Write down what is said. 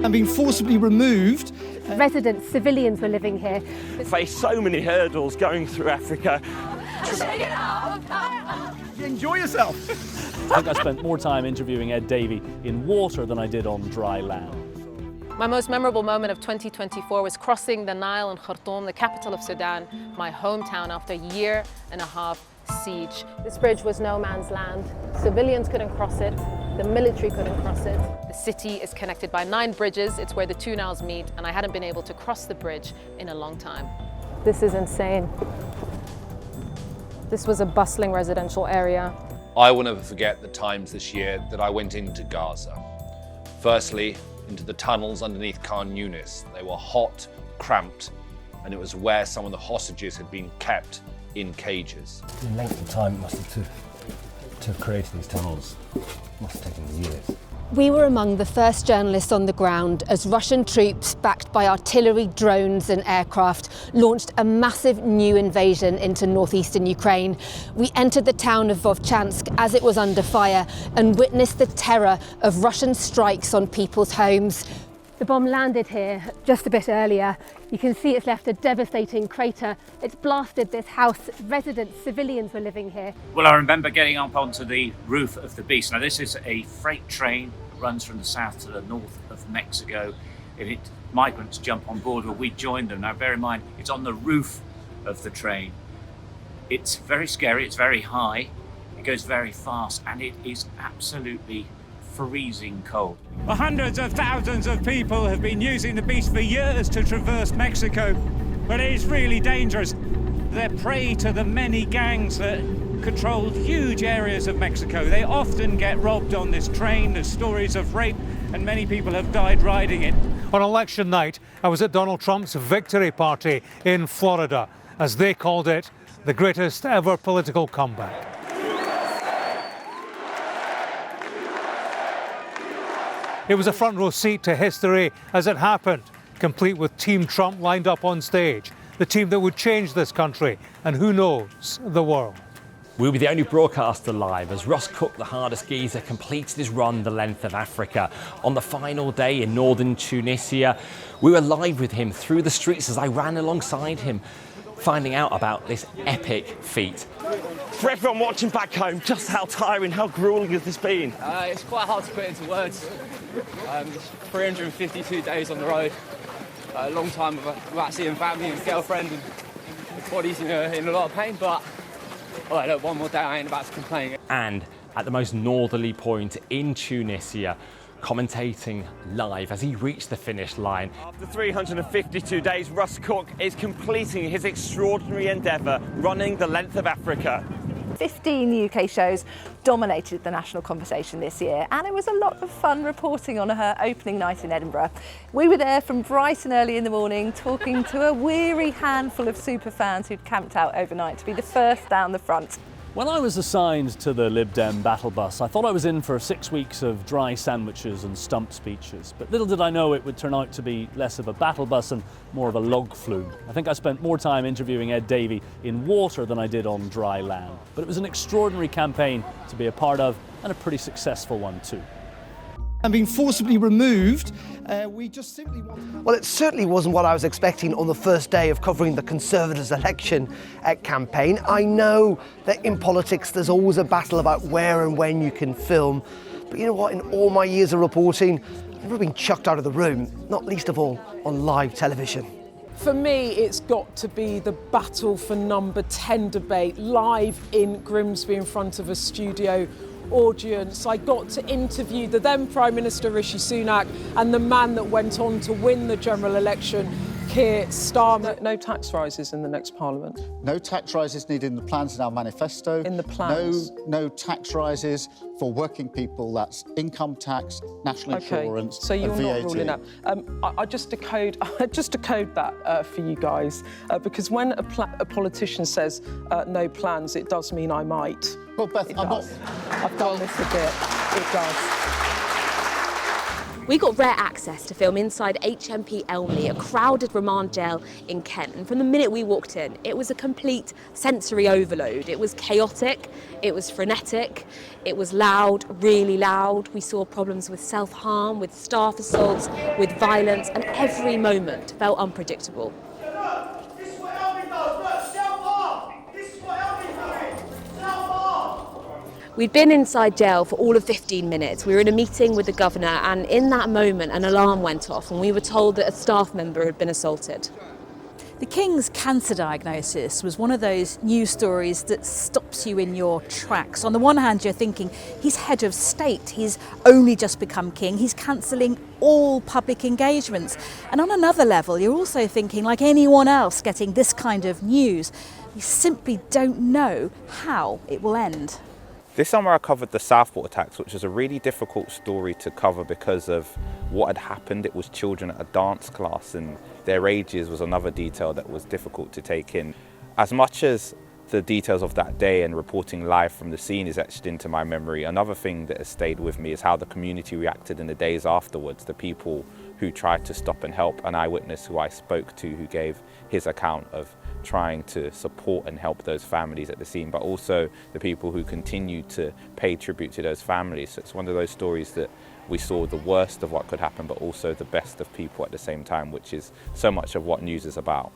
and been forcibly removed. Residents, civilians were living here. Face so many hurdles going through Africa. Enjoy yourself. I think I spent more time interviewing Ed Davey in water than I did on dry land. My most memorable moment of 2024 was crossing the Nile in Khartoum, the capital of Sudan, my hometown, after a year and a half siege. This bridge was no man's land. Civilians couldn't cross it. The military couldn't cross it. The city is connected by 9 bridges. It's where the 2 Niles meet, and I hadn't been able to cross the bridge in a long time. This is insane. This was a bustling residential area. I will never forget the times this year that I went into Gaza. Firstly, into the tunnels underneath Khan Yunis. They were hot, cramped, and it was where some of the hostages had been kept in cages. The length of time it must have to have created these tunnels must have taken years. We were among the first journalists on the ground as Russian troops, backed by artillery, drones and aircraft, launched a massive new invasion into northeastern Ukraine. We entered the town of Vovchansk as it was under fire and witnessed the terror of Russian strikes on people's homes. The bomb landed here just a bit earlier. You can see it's left a devastating crater. It's blasted this house. Residents, civilians were living here. Well, I remember getting up onto the roof of the Beast. Now, this is a freight train that runs from the south to the north of Mexico. If migrants jump on board, well, we join them. Now, bear in mind, it's on the roof of the train. It's very scary, it's very high, it goes very fast, and it is absolutely freezing cold. Well, hundreds of thousands of people have been using the Beast for years to traverse Mexico, but it is really dangerous. They're prey to the many gangs that control huge areas of Mexico. They often get robbed on this train. There's stories of rape, and many people have died riding it. On election night, I was at Donald Trump's victory party in Florida, as they called it, the greatest ever political comeback. It was a front row seat to history as it happened, complete with Team Trump lined up on stage, the team that would change this country and, who knows, the world. We'll be the only broadcaster live as Russ Cook, the hardest geezer, completed his run the length of Africa. On the final day in northern Tunisia, we were live with him through the streets as I ran alongside him, finding out about this epic feat. For everyone watching back home, just how tiring, how grueling has this been? It's quite hard to put into words. 352 days on the road, a long time without seeing family and girlfriend, and the body's in a lot of pain, but all right, look, one more day, I ain't about to complain. And at the most northerly point in Tunisia, commentating live as he reached the finish line. After 352 days, Russ Cook is completing his extraordinary endeavour, running the length of Africa. 15 UK shows dominated the national conversation this year, and it was a lot of fun reporting on her opening night in Edinburgh. We were there from bright and early in the morning, talking to a weary handful of superfans who'd camped out overnight to be the first down the front. When I was assigned to the Lib Dem battle bus, I thought I was in for 6 weeks of dry sandwiches and stump speeches. But little did I know it would turn out to be less of a battle bus and more of a log flume. I think I spent more time interviewing Ed Davey in water than I did on dry land. But it was an extraordinary campaign to be a part of, and a pretty successful one too. And being forcibly removed, we just simply want... Well, it certainly wasn't what I was expecting on the first day of covering the Conservatives' election campaign. I know that in politics there's always a battle about where and when you can film. But you know what, in all my years of reporting, I've never been chucked out of the room, not least of all on live television. For me, it's got to be the battle for number 10 debate, live in Grimsby in front of a studio audience. I got to interview the then Prime Minister Rishi Sunak and the man that went on to win the general election, Keir Starmer. No tax rises in the next Parliament. No tax rises needed in the plans in our manifesto. In the plans. No tax rises for working people. That's income tax, national insurance, so you're and VAT. not ruling out. I just decode that for you guys, because when a politician says no plans, it does mean I might. Well, Beth, I've done this a bit. It does. We got rare access to film inside HMP Elmley, a crowded remand jail in Kent. And from the minute we walked in, it was a complete sensory overload. It was chaotic, it was frenetic, it was loud, really loud. We saw problems with self-harm, with staff assaults, with violence, and every moment felt unpredictable. We'd been inside jail for all of 15 minutes. We were in a meeting with the governor, and in that moment an alarm went off and we were told that a staff member had been assaulted. The King's cancer diagnosis was one of those news stories that stops you in your tracks. On the one hand, you're thinking, he's head of state, he's only just become king, he's cancelling all public engagements. And on another level, you're also thinking, like anyone else getting this kind of news, we simply don't know how it will end. This summer I covered the Southport attacks, which was a really difficult story to cover because of what had happened. It was children at a dance class and their ages was another detail that was difficult to take in. As much as the details of that day and reporting live from the scene is etched into my memory, another thing that has stayed with me is how the community reacted in the days afterwards. The people who tried to stop and help, an eyewitness who I spoke to who gave his account of trying to support and help those families at the scene, but also the people who continue to pay tribute to those families. So it's one of those stories that we saw the worst of what could happen, but also the best of people at the same time, which is so much of what news is about.